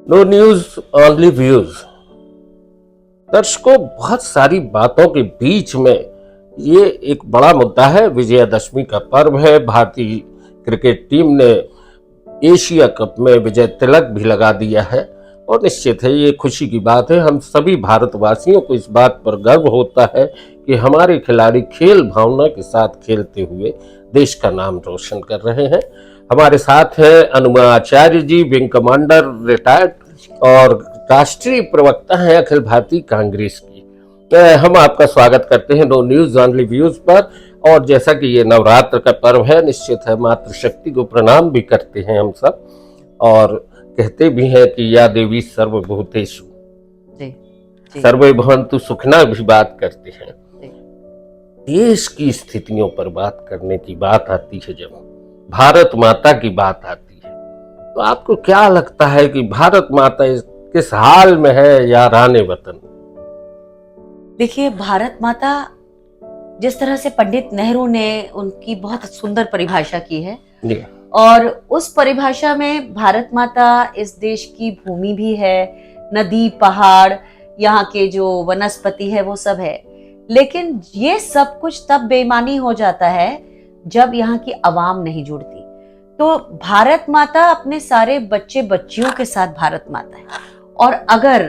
No news only views. दर्शकों, बहुत सारी बातों के बीच में ये एक बड़ा मुद्दा है। विजयादशमी का पर्व है। भारतीय क्रिकेट टीम ने एशिया कप में विजय तिलक भी लगा दिया है और निश्चित है ये खुशी की बात है। हम सभी भारतवासियों को इस बात पर गर्व होता है कि हमारे खिलाड़ी खेल भावना के साथ खेलते हुए देश का नाम रोशन कर रहे हैं। हमारे साथ हैं अनुमा आचार्य जी, विंग कमांडर रिटायर्ड और राष्ट्रीय प्रवक्ता हैं अखिल भारतीय कांग्रेस की। हम आपका स्वागत करते हैं नो न्यूज ओनली व्यूज पर। और जैसा कि ये नवरात्र का पर्व है, निश्चित है मातृशक्ति को प्रणाम भी करते हैं हम सब, और कहते भी हैं कि या देवी सर्वभूतेषु सर्वे भवन्तु सुखिनः भी बात करते हैं। देश की स्थितियों पर बात करने की बात आती है, जब भारत माता की बात आती है, तो आपको क्या लगता है कि भारत माता किस हाल में है या राने वतन? देखिए, भारत माता जिस तरह से पंडित नेहरू ने उनकी बहुत सुंदर परिभाषा की है, और उस परिभाषा में भारत माता इस देश की भूमि भी है, नदी, पहाड़, यहाँ के जो वनस्पति है वो सब है। लेकिन ये सब कुछ तब बेईमानी हो जाता है जब यहाँ की आवाम नहीं जुड़ती। तो भारत माता अपने सारे बच्चे बच्चियों के साथ भारत माता है, और अगर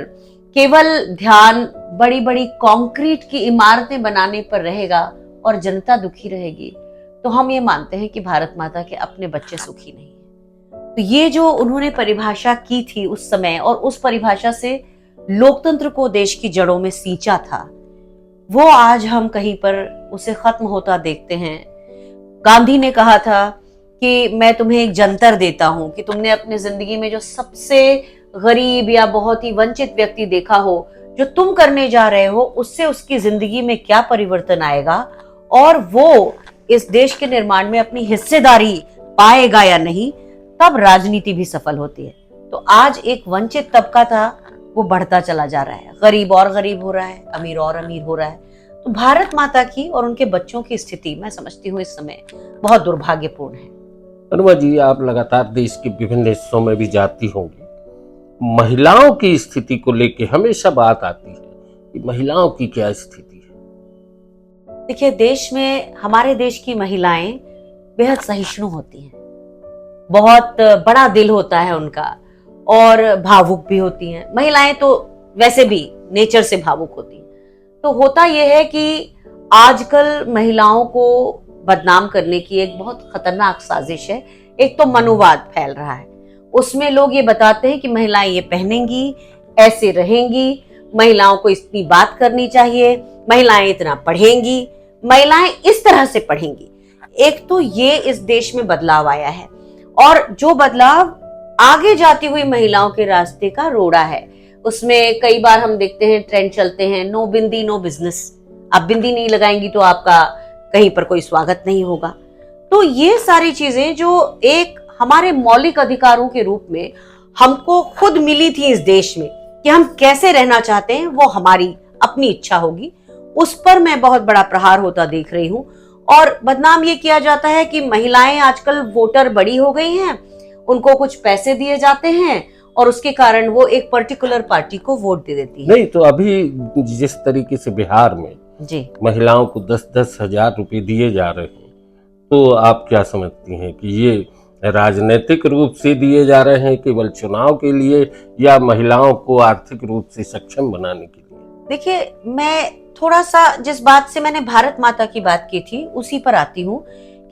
केवल ध्यान बड़ी बड़ी कंक्रीट की इमारतें बनाने पर रहेगा और जनता दुखी रहेगी, तो हम ये मानते हैं कि भारत माता के अपने बच्चे सुखी नहीं हैं। तो ये जो उन्होंने परिभाषा की थी उस समय, और उस परिभाषा से लोकतंत्र को देश की जड़ों में सींचा था, वो आज हम कहीं पर उसे खत्म होता देखते हैं। गांधी ने कहा था कि मैं तुम्हें एक जंतर देता हूं कि तुमने अपने जिंदगी में जो सबसे गरीब या बहुत ही वंचित व्यक्ति देखा हो, जो तुम करने जा रहे हो उससे उसकी जिंदगी में क्या परिवर्तन आएगा, और वो इस देश के निर्माण में अपनी हिस्सेदारी पाएगा या नहीं, तब राजनीति भी सफल होती है। तो आज एक वंचित तबका था, वो बढ़ता चला जा रहा है, गरीब और गरीब हो रहा है, अमीर और अमीर हो रहा है। तो भारत माता की और उनके बच्चों की स्थिति मैं समझती हूँ इस समय बहुत दुर्भाग्यपूर्ण है। अनुमा जी, आप लगातार देश के विभिन्न हिस्सों में भी जाती होंगी। महिलाओं की स्थिति को लेकर हमेशा बात आती है कि महिलाओं की क्या स्थिति है। देखिए, देश में, हमारे देश की महिलाएं बेहद सहिष्णु होती हैं, बहुत बड़ा दिल होता है उनका, और भावुक भी होती हैं। महिलाएं तो वैसे भी नेचर से भावुक होती हैं। तो होता यह है कि आजकल महिलाओं को बदनाम करने की एक बहुत खतरनाक साजिश है। एक तो मनोवाद फैल रहा है, उसमें लोग ये बताते हैं कि महिलाएं ये पहनेंगी, ऐसे रहेंगी, महिलाओं को इतनी बात करनी चाहिए, महिलाएं इतना पढ़ेंगी, महिलाएं इस तरह से पढ़ेंगी। एक तो ये इस देश में बदलाव आया है, और जो बदलाव आगे जाती हुई महिलाओं के रास्ते का रोड़ा है, उसमें कई बार हम देखते हैं ट्रेंड चलते हैं, नो बिंदी नो बिजनेस। आप बिंदी नहीं लगाएंगी तो आपका कहीं पर कोई स्वागत नहीं होगा। तो ये सारी चीजें जो एक हमारे मौलिक अधिकारों के रूप में हमको खुद मिली थी इस देश में, कि हम कैसे रहना चाहते हैं वो हमारी अपनी इच्छा होगी, उस पर मैं बहुत बड़ा प्रहार होता देख रही हूँ। और बदनाम ये किया जाता है कि महिलाएं आजकल वोटर बड़ी हो गई हैं, उनको कुछ पैसे दिए जाते हैं और उसके कारण वो एक पर्टिकुलर पार्टी को वोट दे देती है। नहीं तो अभी जिस तरीके से बिहार में जी महिलाओं को 10-10 हजार रुपए दिए जा रहे हैं, तो आप क्या समझती हैं कि ये राजनीतिक रूप से दिए जा रहे हैं केवल चुनाव के लिए, या महिलाओं को आर्थिक रूप से सक्षम बनाने के लिए? देखिए, मैं थोड़ा सा जिस बात से मैंने भारत माता की बात की थी उसी पर आती हूँ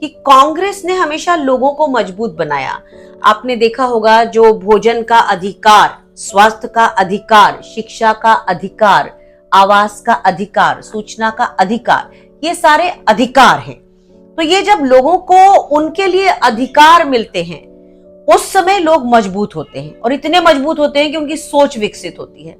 कि कांग्रेस ने हमेशा लोगों को मजबूत बनाया। आपने देखा होगा, जो भोजन का अधिकार, स्वास्थ्य का अधिकार, शिक्षा का अधिकार, आवास का अधिकार, सूचना का अधिकार, ये सारे अधिकार हैं। तो ये जब लोगों को उनके लिए अधिकार मिलते हैं, उस समय लोग मजबूत होते हैं, और इतने मजबूत होते हैं कि उनकी सोच विकसित होती है।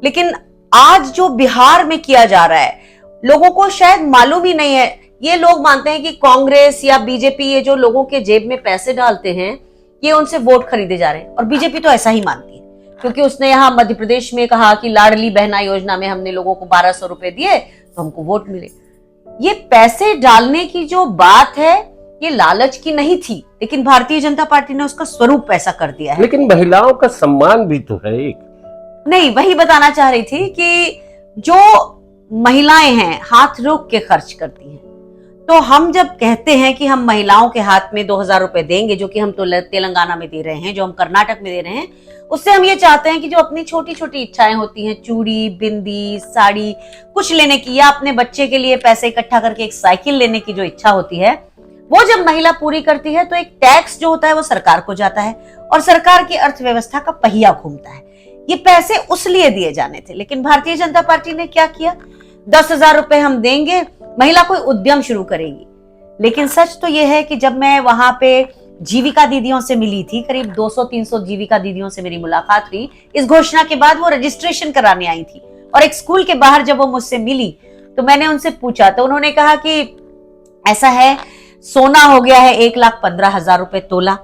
लेकिन आज जो बिहार में किया जा रहा है, लोगों को शायद मालूम ही नहीं है। ये लोग मानते हैं कि कांग्रेस या बीजेपी, ये जो लोगों के जेब में पैसे डालते हैं, ये उनसे वोट खरीदे जा रहे हैं। और बीजेपी तो ऐसा ही मानती है, क्योंकि उसने यहाँ मध्य प्रदेश में कहा कि लाडली बहना योजना में हमने लोगों को 1200 रुपए दिए तो हमको वोट मिले। ये पैसे डालने की जो बात है, ये लालच की नहीं थी, लेकिन भारतीय जनता पार्टी ने उसका स्वरूप ऐसा कर दिया है। लेकिन महिलाओं का सम्मान भी तो है एक। नहीं, वही बताना चाह रही थी कि जो महिलाएं हैं हाथ रोक के खर्च करती हैं, तो हम जब कहते हैं कि हम महिलाओं के हाथ में 2000 रुपए देंगे, जो कि हम तो तेलंगाना में दे रहे हैं, जो हम कर्नाटक में दे रहे हैं, उससे हम ये चाहते हैं कि जो अपनी छोटी छोटी इच्छाएं होती हैं, चूड़ी, बिंदी, साड़ी कुछ लेने की, या अपने बच्चे के लिए पैसे इकट्ठा करके एक साइकिल लेने की जो इच्छा होती है, वो जब महिला पूरी करती है तो एक टैक्स जो होता है वो सरकार को जाता है और सरकार की अर्थव्यवस्था का पहिया घूमता है। ये पैसे उस लिए दिए जाने थे, लेकिन भारतीय जनता पार्टी ने क्या किया, 10,000 रुपए हम देंगे, महिला कोई उद्यम शुरू करेगी। लेकिन सच तो यह है कि जब मैं वहां पे जीविका दीदियों से मिली थी, करीब 200-300 जीविका दीदियों से मेरी मुलाकात हुई इस घोषणा के बाद। वो रजिस्ट्रेशन कराने आई थी और एक स्कूल के बाहर जब वो मुझसे मिली तो मैंने उनसे पूछा, तो उन्होंने कहा कि ऐसा है, सोना हो गया है 1,15,000 रुपए तोला,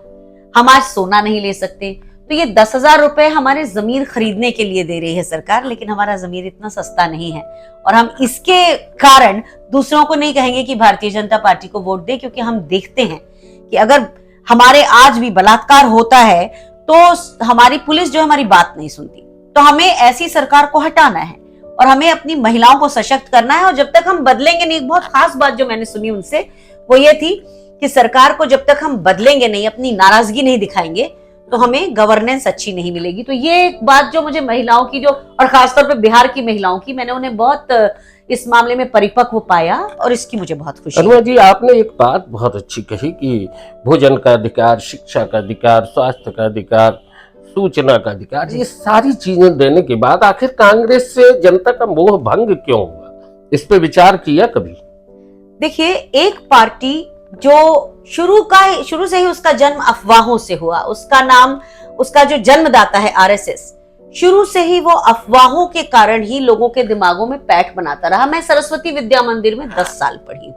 हम आज सोना नहीं ले सकते, तो ये 10,000 रुपए हमारे जमीन खरीदने के लिए दे रही है सरकार, लेकिन हमारा जमीन इतना सस्ता नहीं है और हम इसके कारण दूसरों को नहीं कहेंगे कि भारतीय जनता पार्टी को वोट दे, क्योंकि हम देखते हैं कि अगर हमारे आज भी बलात्कार होता है तो हमारी पुलिस जो हमारी बात नहीं सुनती। तो हमें ऐसी सरकार को हटाना है और हमें अपनी महिलाओं को सशक्त करना है। और जब तक हम बदलेंगे नहीं, एक बहुत खास बात जो मैंने सुनी उनसे वो ये थी कि सरकार को जब तक हम बदलेंगे नहीं, अपनी नाराजगी नहीं दिखाएंगे, तो हमें गवर्नेंस अच्छी नहीं मिलेगी। तो ये एक बात जो मुझे महिलाओं की, जो और खासतौर पे बिहार की महिलाओं की, मैंने उन्हें बहुत इस मामले में परिपक्व पाया और इसकी मुझे बहुत खुशी है। अनुआ जी, आपने एक बात बहुत अच्छी कही कि भोजन का अधिकार, शिक्षा का अधिकार, स्वास्थ्य का अधिकार, सूचना का अधिकार, ये सारी चीजें देने के बाद आखिर कांग्रेस से जनता का मोह भंग क्यों हुआ? इस पे विचार किया कभी? देखिए, एक पार्टी जो शुरू से ही उसका जन्म अफवाहों से हुआ, उसका नाम, उसका जो जन्मदाता है आरएसएस, शुरू से ही वो अफवाहों के कारण ही लोगों के दिमागों में पैठ बनाता रहा। मैं सरस्वती विद्या मंदिर में 10 साल पढ़ी,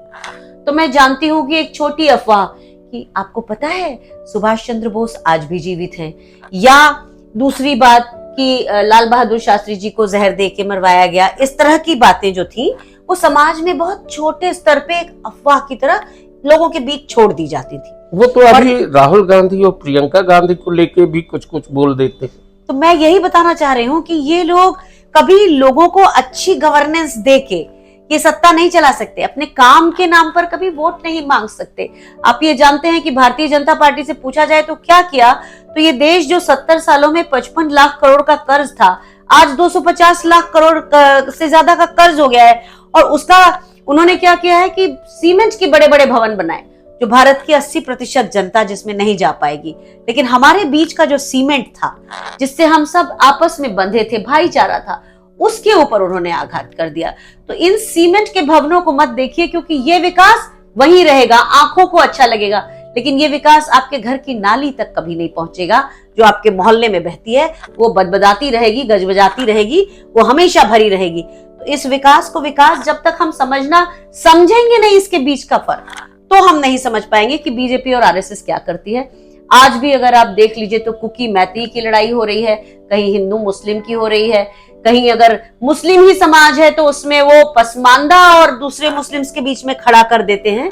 तो मैं जानती हूँ कि एक छोटी अफवाह कि आपको पता है सुभाष चंद्र बोस आज भी जीवित हैं, या दूसरी बात कि लाल बहादुर शास्त्री जी को जहर दे के मरवाया गया, इस तरह की बातें जो थी वो समाज में बहुत छोटे स्तर पे एक अफवाह की तरह लोगों के बीच छोड़ दी जाती थी। वो तो अभी राहुल गांधी और प्रियंका गांधी को लेके भी कुछ कुछ बोल देते हैं। तो मैं यही बताना चाह रही हूँ कि ये लोग कभी लोगों को अच्छी गवर्नेंस देके ये सत्ता नहीं चला सकते, अपने काम के नाम पर कभी वोट नहीं मांग सकते। आप ये जानते हैं कि भारतीय जनता पार्टी से पूछा जाए तो क्या किया, तो ये देश जो 70 सालों में 55 लाख करोड़ का कर्ज था, आज 250 लाख करोड़ से ज्यादा का कर्ज हो गया है। और उसका उन्होंने क्या किया है कि सीमेंट के बड़े बड़े भवन बनाए, जो भारत की 80% जनता जिसमें नहीं जा पाएगी, लेकिन हमारे बीच का जो सीमेंट था, जिससे हम सब आपस में बंधे थे, भाईचारा था, उसके ऊपर उन्होंने आघात कर दिया। तो इन सीमेंट के भवनों को मत देखिए, क्योंकि ये विकास वही रहेगा, आंखों को अच्छा लगेगा, लेकिन ये विकास आपके घर की नाली तक कभी नहीं पहुंचेगा। जो आपके मोहल्ले में बहती है वो बदबदाती रहेगी, गजबजाती रहेगी, वो हमेशा भरी रहेगी। तो इस विकास को विकास जब तक हम समझेंगे नहीं इसके बीच का फर्क, तो हम नहीं समझ पाएंगे कि बीजेपी और आरएसएस क्या करती है। आज भी अगर आप देख लीजिए तो कुकी मैती की लड़ाई हो रही है, कहीं हिंदू मुस्लिम की हो रही है, कहीं अगर मुस्लिम ही समाज है तो उसमें वो पसमानदा और दूसरे मुस्लिम्स के बीच में खड़ा कर देते हैं।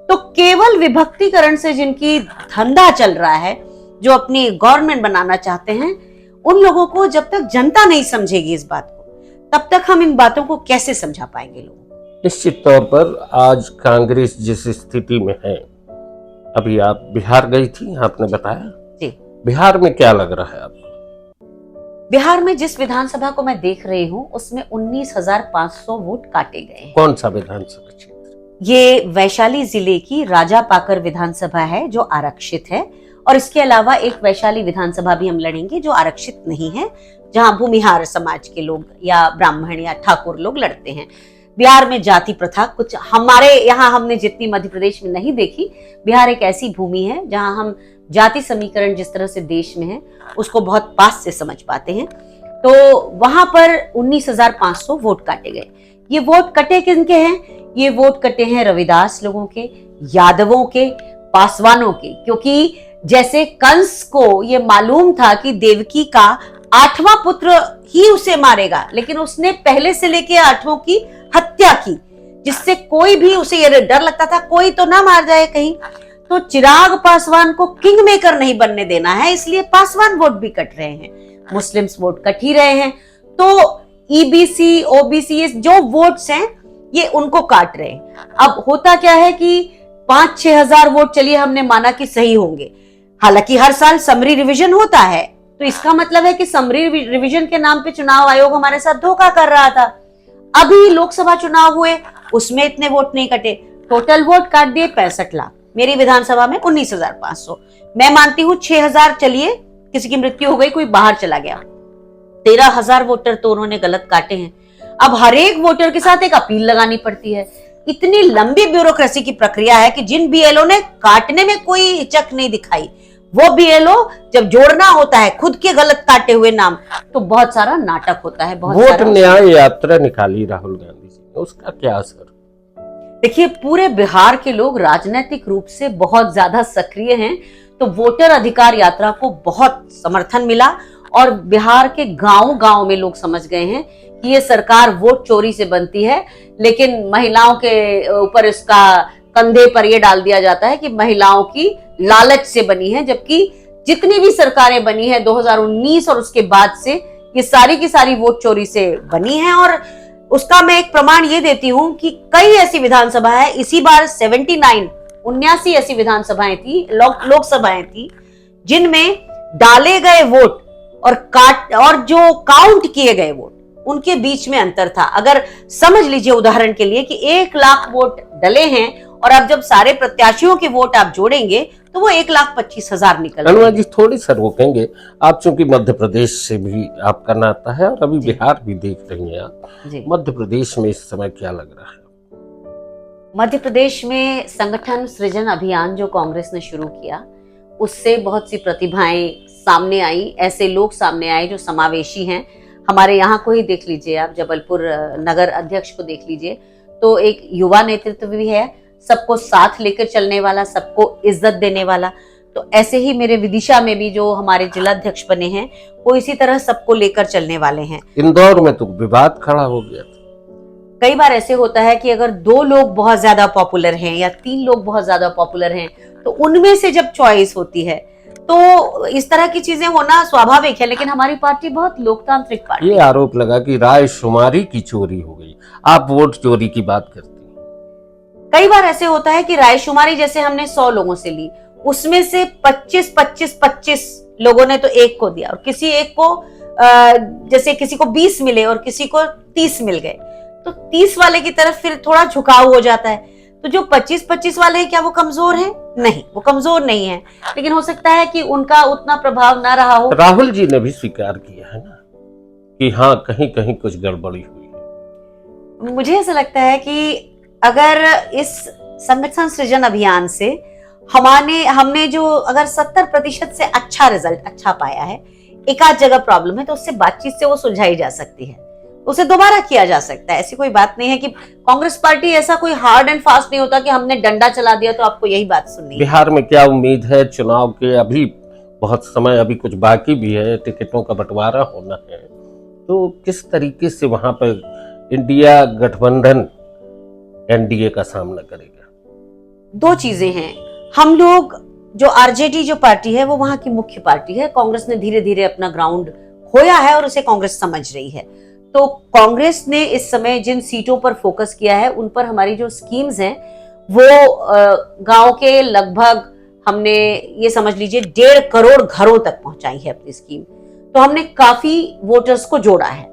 तो केवल विभक्तिकरण से जिनकी धंधा चल रहा है, जो अपनी गवर्नमेंट बनाना चाहते हैं, उन लोगों को जब तक जनता नहीं समझेगी इस बात को, तब तक हम इन बातों को कैसे समझा पाएंगे लोगों को। निश्चित तौर पर आज कांग्रेस जिस स्थिति में है, अभी आप बिहार गई थी, आपने बताया जी, बिहार में क्या लग रहा है आपको? बिहार में जिस विधानसभा को मैं देख रही हूँ उसमें 19,500 वोट काटे गए हैं। कौन सा विधानसभा क्षेत्र? ये वैशाली जिले की राजा पाकर विधानसभा है जो आरक्षित है, और इसके अलावा एक वैशाली विधानसभा भी हम लड़ेंगे जो आरक्षित नहीं है, जहां भूमिहार समाज के लोग या ब्राह्मण या ठाकुर लोग लड़ते हैं। बिहार में जाति प्रथा कुछ हमारे यहाँ हमने जितनी मध्य प्रदेश में नहीं देखी, बिहार एक ऐसी भूमि है जहां हम जाति समीकरण जिस तरह से देश में है उसको बहुत पास से समझ पाते हैं। तो वहां पर 19,500 वोट काटे गए। ये वोट कटे किनके हैं? ये वोट कटे हैं रविदास लोगों के, यादवों के, पासवानों के, क्योंकि जैसे कंस को ये मालूम था कि देवकी का 8वां पुत्र ही उसे मारेगा, लेकिन उसने पहले से लेके 8वां की हत्या की, जिससे कोई भी उसे ये डर लगता था कोई तो ना मार जाए कहीं। तो चिराग पासवान को किंग मेकर नहीं बनने देना है, इसलिए पासवान वोट भी कट रहे हैं, मुस्लिम्स वोट कट ही रहे हैं। तो ईबीसी, ओबीसी, ये जो वोट्स हैं ये उनको काट रहे हैं। अब होता क्या है कि 5-6 हजार वोट चलिए हमने माना कि सही होंगे, हालांकि हर साल समरी रिवीजन होता है, तो इसका मतलब है कि समरी रिवीजन के नाम पे चुनाव आयोग हमारे साथ धोखा कर रहा था। अभी लोकसभा चुनाव हुए, उसमें इतने वोट नहीं कटे, टोटल वोट काट दिए 65 लाख, मेरी विधानसभा में 19,500। मैं मानती हूं 6,000 चलिए किसी की मृत्यु हो गई, कोई बाहर चला गया, 13,000 वोटर तो उन्होंने गलत काटे हैं। अब हर एक वोटर के साथ एक अपील लगानी पड़ती है। इतनी लंबी ब्यूरोक्रेसी की प्रक्रिया है कि जिन बीएलओ ने काटने में कोई हिचक नहीं दिखाई, वो बीएलओ जब जोड़ना होता है खुद के गलत काटे हुए नाम, तो बहुत सारा नाटक होता है। वोट न्याय यात्रा निकाली राहुल गांधी जी ने, उसका क्या असर? देखिए, पूरे बिहार के लोग राजनीतिक रूप से बहुत ज्यादा सक्रिय हैं, तो वोटर अधिकार यात्रा को बहुत समर्थन मिला और बिहार के गांव-गांव में लोग समझ गए हैं कि ये सरकार वोट चोरी से बनती है, लेकिन महिलाओं के ऊपर इसका कंधे पर ये डाल दिया जाता है कि महिलाओं की लालच से बनी है, जबकि जितनी भी सरकारें बनी है 2019 और उसके बाद से, ये सारी की सारी वोट चोरी से बनी है। और उसका मैं एक प्रमाण ये देती हूं कि कई ऐसी विधानसभा है, इसी बार 79 ऐसी विधानसभाएं थी, लोकसभाएं थी, जिनमें डाले गए वोट और जो काउंट किए गए वोट, उनके बीच में अंतर था। अगर समझ लीजिए उदाहरण के लिए कि 1 लाख वोट डले हैं और अब जब सारे प्रत्याशियों के वोट आप जोड़ेंगे तो वो 1,25,000 निकल। अनुराग जी थोड़ी सा रोकेंगे, आप चूंकि मध्य प्रदेश से भी आपका नाता है और अभी बिहार भी देख रही हैं आप, मध्य प्रदेश में इस समय क्या लग रहा है? मध्य प्रदेश में संगठन सृजन अभियान जो कांग्रेस ने शुरू किया, उससे बहुत सी प्रतिभाएं सामने आई, ऐसे लोग सामने आए जो समावेशी हैं। हमारे यहाँ को ही देख लीजिए आप, जबलपुर नगर अध्यक्ष को देख लीजिए, तो एक युवा नेतृत्व भी है, सबको साथ लेकर चलने वाला, सबको इज्जत देने वाला। तो ऐसे ही मेरे विदिशा में भी जो हमारे जिला अध्यक्ष बने हैं, वो इसी तरह सबको लेकर चलने वाले हैं। इंदौर में तो विवाद खड़ा हो गया था। कई बार ऐसे होता है कि अगर 2 लोग बहुत ज्यादा पॉपुलर हैं या 3 लोग बहुत ज्यादा पॉपुलर हैं, तो उनमें से जब चॉइस होती है तो इस तरह की चीजें होना स्वाभाविक है। लेकिन हमारी पार्टी बहुत लोकतांत्रिक पार्टी। ये आरोप लगा कि रायशुमारी की चोरी हो गई, आप वोट चोरी की बात करती हैं। कई बार ऐसे होता है कि रायशुमारी जैसे हमने 100 लोगों से ली, उसमें से 25 लोगों ने तो एक को दिया और किसी एक को जैसे किसी को 20 मिले और किसी को 30 मिल गए, तो 30 वाले की तरफ फिर थोड़ा झुकाव हो जाता है। तो जो 25 वाले हैं, क्या वो कमजोर हैं? नहीं, वो कमजोर नहीं है, लेकिन हो सकता है कि उनका उतना प्रभाव ना रहा हो। राहुल जी ने भी स्वीकार किया है ना कि हाँ, कहीं कहीं कुछ गड़बड़ी हुई है। मुझे ऐसा लगता है कि अगर इस संगठन सृजन अभियान से हमने जो अगर 70% से अच्छा रिजल्ट अच्छा पाया है, एक आध जगह प्रॉब्लम है, तो उससे बातचीत से वो सुलझाई जा सकती है, उसे दोबारा किया जा सकता है। ऐसी कोई बात नहीं है कि कांग्रेस पार्टी ऐसा कोई हार्ड एंड फास्ट नहीं होता कि हमने डंडा चला दिया तो आपको यही बात सुननी है। बिहार में क्या उम्मीद है चुनाव के? अभी बहुत समय, अभी कुछ बाकी भी है, टिकटों का बंटवारा होना है, तो किस तरीके से वहां पर इंडिया गठबंधन एनडीए का सामना करेगा? 2 चीजें हैं। हम लोग जो आरजेडी जो पार्टी है वो वहां की मुख्य पार्टी है। कांग्रेस ने धीरे धीरे अपना ग्राउंड खोया है और उसे कांग्रेस समझ रही है। तो कांग्रेस ने इस समय जिन सीटों पर फोकस किया है, उन पर हमारी जो स्कीम्स हैं वो गांव के लगभग हमने ये समझ लीजिए 1.5 करोड़ घरों तक पहुंचाई है अपनी स्कीम। तो हमने काफी वोटर्स को जोड़ा है,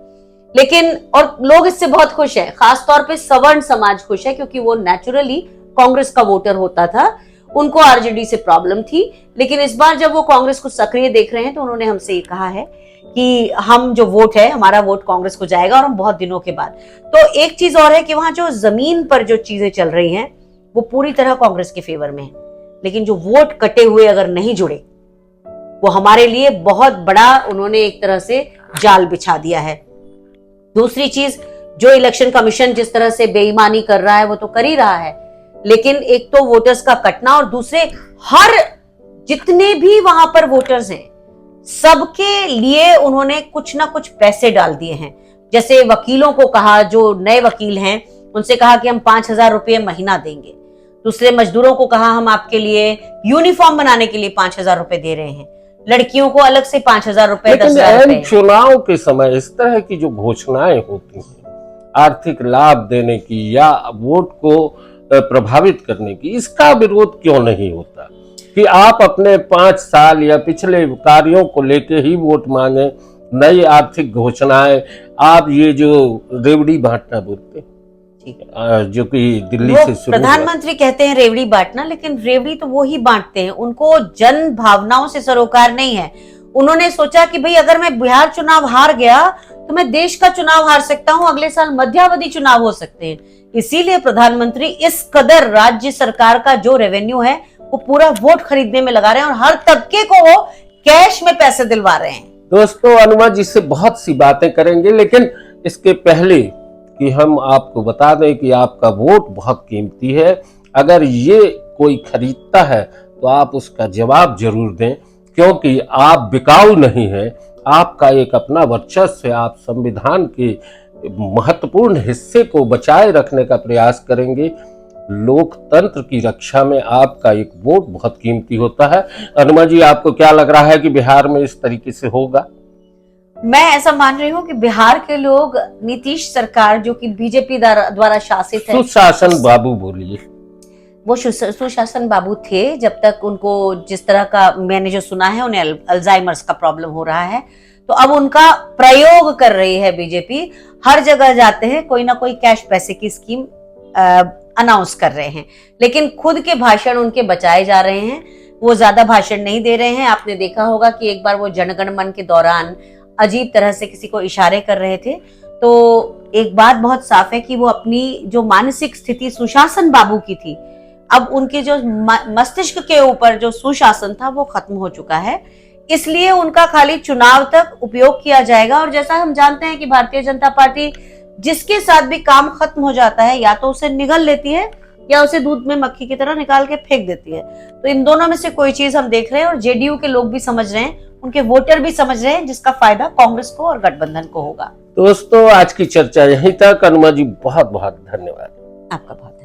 लेकिन और लोग इससे बहुत खुश है। खासतौर पे सवर्ण समाज खुश है, क्योंकि वो नेचुरली कांग्रेस का वोटर होता था, उनको आरजेडी से प्रॉब्लम थी। लेकिन इस बार जब वो कांग्रेस को सक्रिय देख रहे हैं, तो उन्होंने हमसे ये कहा है कि हम जो वोट है, हमारा वोट कांग्रेस को जाएगा, और हम बहुत दिनों के बाद। तो एक चीज और है कि वहां जो जमीन पर जो चीजें चल रही हैं वो पूरी तरह कांग्रेस के फेवर में है, लेकिन जो वोट कटे हुए अगर नहीं जुड़े, वो हमारे लिए बहुत बड़ा उन्होंने एक तरह से जाल बिछा दिया है। दूसरी चीज, जो इलेक्शन कमीशन जिस तरह से बेईमानी कर रहा है वो तो कर ही रहा है, लेकिन एक तो वोटर्स का कटना, और दूसरे हर जितने भी वहां पर वोटर्स हैं सबके लिए उन्होंने कुछ ना कुछ पैसे डाल दिए हैं। जैसे वकीलों को कहा, जो नए वकील हैं उनसे कहा कि हम 5,000 रुपये महीना देंगे। दूसरे मजदूरों को कहा हम आपके लिए यूनिफॉर्म बनाने के लिए 5,000 रुपए दे रहे हैं, लड़कियों को अलग से 5,000 रुपए, लेकिन 10,000 रुपए। चुनाव के समय इस तरह की जो घोषणाएं होती हैं आर्थिक लाभ देने की या वोट को प्रभावित करने की, इसका विरोध क्यों नहीं होता कि आप अपने 5 साल या पिछले कार्यों को लेके ही वोट मांगे, नई आर्थिक घोषणाएं। आप ये जो रेवड़ी बांटना बोलते हैं जो कि दिल्ली से शुरू हुआ। प्रधानमंत्री कहते हैं रेवड़ी बांटना, लेकिन रेवड़ी तो वो ही बांटते हैं, उनको जन भावनाओं से सरोकार नहीं है। उन्होंने सोचा कि भाई अगर मैं बिहार चुनाव हार गया तो मैं देश का चुनाव हार सकता हूं, अगले साल मध्यावधि चुनाव हो सकते हैं। इसीलिए प्रधानमंत्री इस कदर राज्य सरकार का जो रेवेन्यू है वो पूरा वोट खरीदने में लगा रहे हैं और हर तबके को वो कैश में पैसे दिलवा रहे हैं। दोस्तों, अनुमा जी से बहुत सी बातें करेंगे, लेकिन इसके पहले कि हम आपको बता दें कि आपका वोट बहुत कीमती है। अगर ये कोई खरीदता है तो आप उसका जवाब जरूर दें, क्योंकि आप बिकाऊ नहीं है। आपका एक अपना वर्चस्व है, आप संविधान के महत्वपूर्ण हिस्से को बचाए रखने का प्रयास करेंगे। लोकतंत्र की रक्षा में आपका एक वोट बहुत कीमती होता है। अनुमा जी, आपको क्या लग रहा है कि बिहार में इस तरीके से होगा? मैं ऐसा मान रही हूँ कि बिहार के लोग नीतीश सरकार जो कि बीजेपी द्वारा शासित है, सुशासन बाबू बोलिए, वो सुशासन बाबू थे जब तक उनको जिस तरह का मैंने जो सुना है उन्हें अल्जाइमर्स का प्रॉब्लम हो रहा है, तो अब उनका प्रयोग कर रही है बीजेपी। हर जगह जाते हैं कोई ना कोई कैश पैसे की स्कीम अनाउंस कर रहे हैं, लेकिन खुद के भाषण उनके बचाए जा रहे हैं। वो ज्यादा भाषण नहीं दे रहे हैं। आपने देखा होगा कि एक बार वो जनगण मन के दौरान अजीब तरह से किसी को इशारे कर रहे थे। तो एक बात बहुत साफ है कि वो अपनी जो मानसिक स्थिति सुशासन बाबू की थी, अब उनके जो मस्तिष्क के ऊपर जो सुशासन था वो खत्म हो चुका है। इसलिए उनका खाली चुनाव तक उपयोग किया जाएगा। और जैसा हम जानते हैं कि भारतीय जनता पार्टी जिसके साथ भी काम खत्म हो जाता है या तो उसे निगल लेती है या उसे दूध में मक्खी की तरह निकाल के फेंक देती है। तो इन दोनों में से कोई चीज हम देख रहे हैं और जेडीयू के लोग भी समझ रहे हैं, उनके वोटर भी समझ रहे हैं, जिसका फायदा कांग्रेस को और गठबंधन को होगा। दोस्तों, आज की चर्चा यहीं तक। अनुमा जी, बहुत बहुत धन्यवाद। आपका बहुत धन्यवाद।